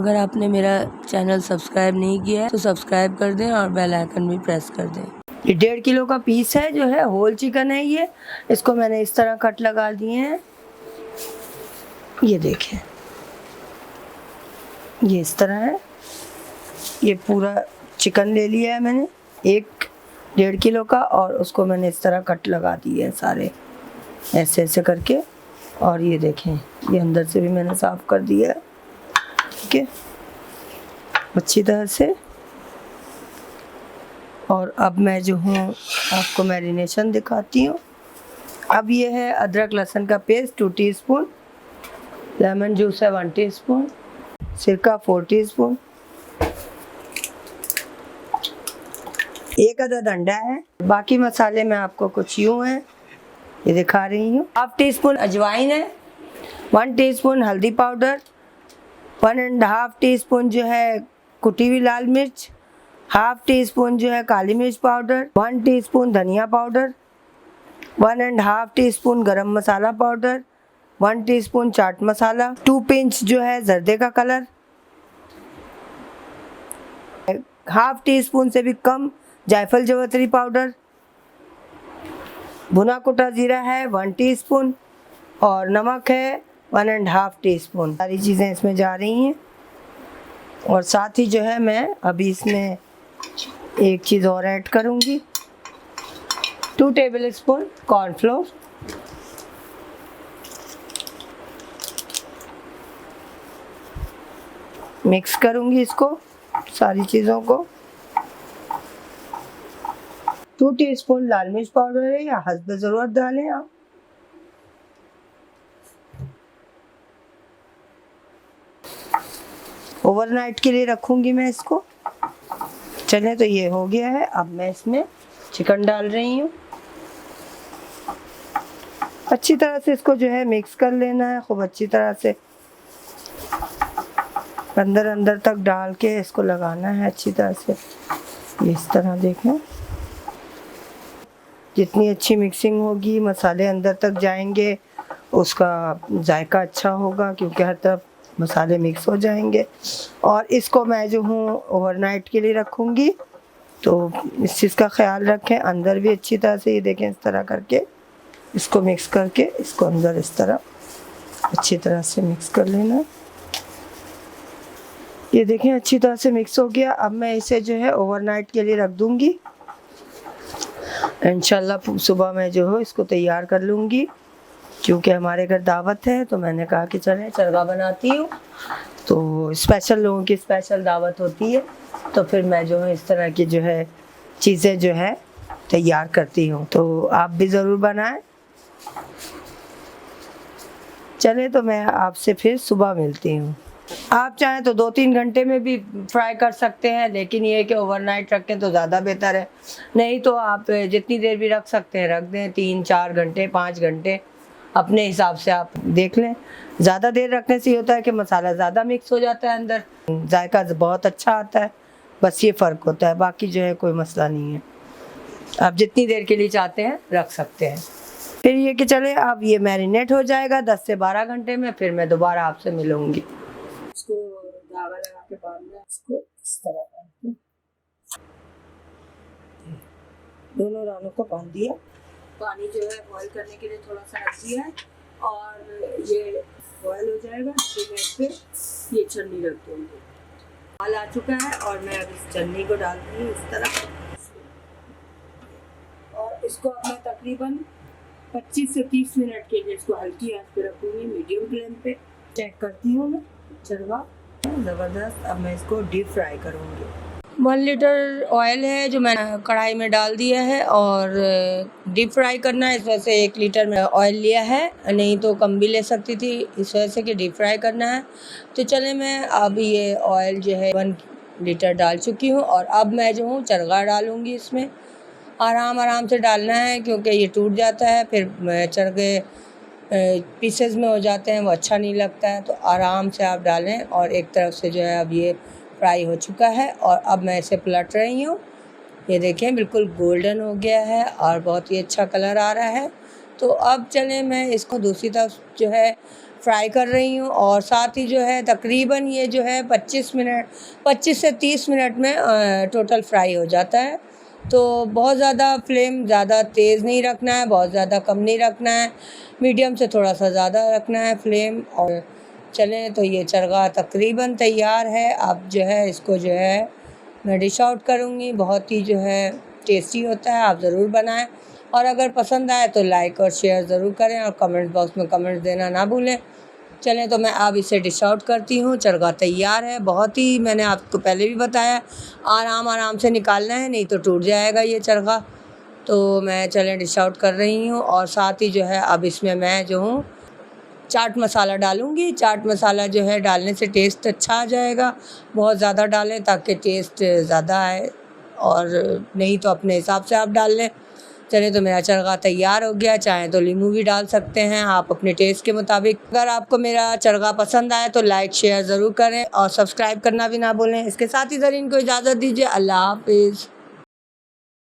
अगर आपने मेरा चैनल सब्सक्राइब नहीं किया है तो सब्सक्राइब कर दें और बेल आइकन भी प्रेस कर दें। ये 1.5 किलो का पीस है, जो है होल चिकन है ये। इसको मैंने इस तरह कट लगा दिए हैं। ये देखें, ये इस तरह है। ये पूरा चिकन ले लिया है मैंने, 1.5 किलो का, और उसको मैंने इस तरह कट लगा दिए हैं सारे, ऐसे ऐसे करके। और ये देखें, ये अंदर से भी मैंने साफ कर दिया है, ठीक है, अच्छी तरह से। और अब मैं जो हूँ आपको मैरिनेशन दिखाती हूँ। अब ये है अदरक लहसुन का पेस्ट 2 टीस्पून, लेमन जूस है 1 टीस्पून, सिरका 4 टीस्पून, 1 अदद अंडा है। बाकी मसाले मैं आपको कुछ यूँ हैं, ये दिखा रही हूँ। 1/2 टीस्पून अजवाइन है, 1 टीस्पून हल्दी पाउडर, 1.5 टीस्पून जो है कुटी हुई लाल मिर्च, 1/2 टीस्पून जो है काली मिर्च पाउडर, 1 टीस्पून धनिया पाउडर, 1.5 टीस्पून गरम मसाला powder, 1 teaspoon chaat masala, 2 pinch जो है जर्दे का कलर, 1/2 टीस्पून से भी कम जायफल जवतरी पाउडर, भुना कुटा जीरा है 1 टीस्पून, और नमक है 1.5 टीस्पून। सारी चीज़ें इसमें जा रही हैं। और साथ ही जो है मैं अभी इसमें एक चीज़ और ऐड करूँगी, 2 टेबल स्पून कॉर्नफ्लोर, मिक्स करूँगी इसको सारी चीज़ों को। 2 टीस्पून लाल मिर्च पाउडर है, या हस्ब ज़रूरत डालें आप। ओवरनाइट के लिए रखूँगी मैं इसको। चलें, तो ये हो गया है। अब मैं इसमें चिकन डाल रही हूँ। अच्छी तरह से इसको जो है मिक्स कर लेना है, खूब अच्छी तरह से अंदर अंदर तक डाल के इसको लगाना है अच्छी तरह से। इस तरह देखें, जितनी अच्छी मिक्सिंग होगी, मसाले अंदर तक जाएंगे, उसका जायका अच्छा होगा, क्योंकि हर तरफ मसाले मिक्स हो जाएंगे। और इसको मैं जो हूँ ओवरनाइट के लिए रखूँगी, तो इस चीज़ का ख्याल रखें। अंदर भी अच्छी तरह से, ये देखें, इस तरह करके इसको मिक्स करके इसको अंदर इस तरह अच्छी तरह से मिक्स कर लेना। ये देखें, अच्छी तरह से मिक्स हो गया। अब मैं इसे जो है ओवरनाइट के लिए रख दूँगी। इंशाल्लाह सुबह मैं जो है इसको तैयार कर लूँगी। क्योंकि हमारे घर दावत है, तो मैंने कहा कि चलें चरगा बनाती हूँ, तो स्पेशल लोगों की स्पेशल दावत होती है, तो फिर मैं जो है इस तरह की जो है चीज़ें जो है तैयार करती हूँ। तो आप भी ज़रूर बनाएं। चले, तो मैं आपसे फिर सुबह मिलती हूँ। आप चाहें तो 2-3 घंटे में भी फ्राई कर सकते हैं, लेकिन ये है कि ओवरनाइट रखें तो ज़्यादा बेहतर है। नहीं तो आप जितनी देर भी रख सकते हैं रख दें, 3-4 घंटे 5 घंटे, अपने हिसाब से आप देख लें। ज़्यादा देर रखने से ये होता है कि मसाला ज़्यादा मिक्स हो जाता है अंदर, जायका बहुत अच्छा आता है, बस ये फ़र्क होता है। बाकी जो है कोई मसला नहीं है, आप जितनी देर के लिए चाहते हैं रख सकते हैं। फिर ये कि चले, अब ये मैरिनेट हो जाएगा 10 से 12 घंटे में, फिर मैं दोबारा आपसे मिलूँगी। इसको धागा लगा के बांधना है, इसको इस तरह बांध के दोनों रानों को बांध दिया। पानी जो है बॉईल करने के लिए थोड़ा सा रख दिया है, और ये बॉईल हो जाएगा तो मैं इस पर ये छन्नी रख दूँगी। उबाल आ चुका है, और मैं अब इस छन्नी को डाल दूँगी इस तरह, और इसको अब मैं तकरीबन 25 से 30 मिनट के लिए इसको हल्की आंच पे रखूँगी, मीडियम फ्लेम पे। चेक करती हूँ मैं, चरवा ज़बरदस्त। अब मैं इसको डीप फ्राई करूँगी। 1 लीटर ऑयल है जो मैंने कढ़ाई में डाल दिया है, और डीप फ्राई करना है, इस वजह से 1 लीटर में ऑयल लिया है, नहीं तो कम भी ले सकती थी, इस वजह से कि डीप फ्राई करना है। तो चले, मैं अब ये ऑयल जो है 1 लीटर डाल चुकी हूँ, और अब मैं जो हूँ चरगा डालूँगी इसमें। आराम से डालना है, क्योंकि ये टूट जाता है, फिर चरगे पीसेस में हो जाते हैं, वो अच्छा नहीं लगता है। तो आराम से आप डालें। और एक तरफ से जो है अब ये फ्राई हो चुका है, और अब मैं इसे पलट रही हूँ। ये देखें, बिल्कुल गोल्डन हो गया है और बहुत ही अच्छा कलर आ रहा है। तो अब चलें, मैं इसको दूसरी तरफ जो है फ्राई कर रही हूँ। और साथ ही जो है तकरीबन ये जो है 25 से 30 मिनट में टोटल फ्राई हो जाता है। तो बहुत ज़्यादा फ्लेम ज़्यादा तेज़ नहीं रखना है, बहुत ज़्यादा कम नहीं रखना है, मीडियम से थोड़ा सा ज़्यादा रखना है फ्लेम। और चलें, तो ये चरगा तकरीबन तैयार है। अब जो है इसको जो है मैं डिश आउट करूँगी। बहुत ही जो है टेस्टी होता है, आप ज़रूर बनाएं। और अगर पसंद आए तो लाइक और शेयर ज़रूर करें और कमेंट बॉक्स में कमेंट देना ना भूलें। चलें, तो मैं अब इसे डिश आउट करती हूँ। चरगा तैयार है। बहुत ही, मैंने आपको पहले भी बताया, आराम से निकालना है, नहीं तो टूट जाएगा ये चरगा। तो मैं चलें डिश आउट कर रही हूँ। और साथ ही जो है अब इसमें मैं जो हूँ चाट मसाला डालूँगी। चाट मसाला जो है डालने से टेस्ट अच्छा आ जाएगा। बहुत ज़्यादा डालें ताकि टेस्ट ज़्यादा आए, और नहीं तो अपने हिसाब से आप डाल लें। चलिए, तो मेरा चरगा तैयार हो गया। चाहें तो नींबू भी डाल सकते हैं आप अपने टेस्ट के मुताबिक। अगर आपको मेरा चरगा पसंद आए तो लाइक शेयर ज़रूर करें और सब्सक्राइब करना भी ना भूलें। इसके साथ ही ज़रीन को इजाज़त दीजिए। अल्लाह हाफिज़।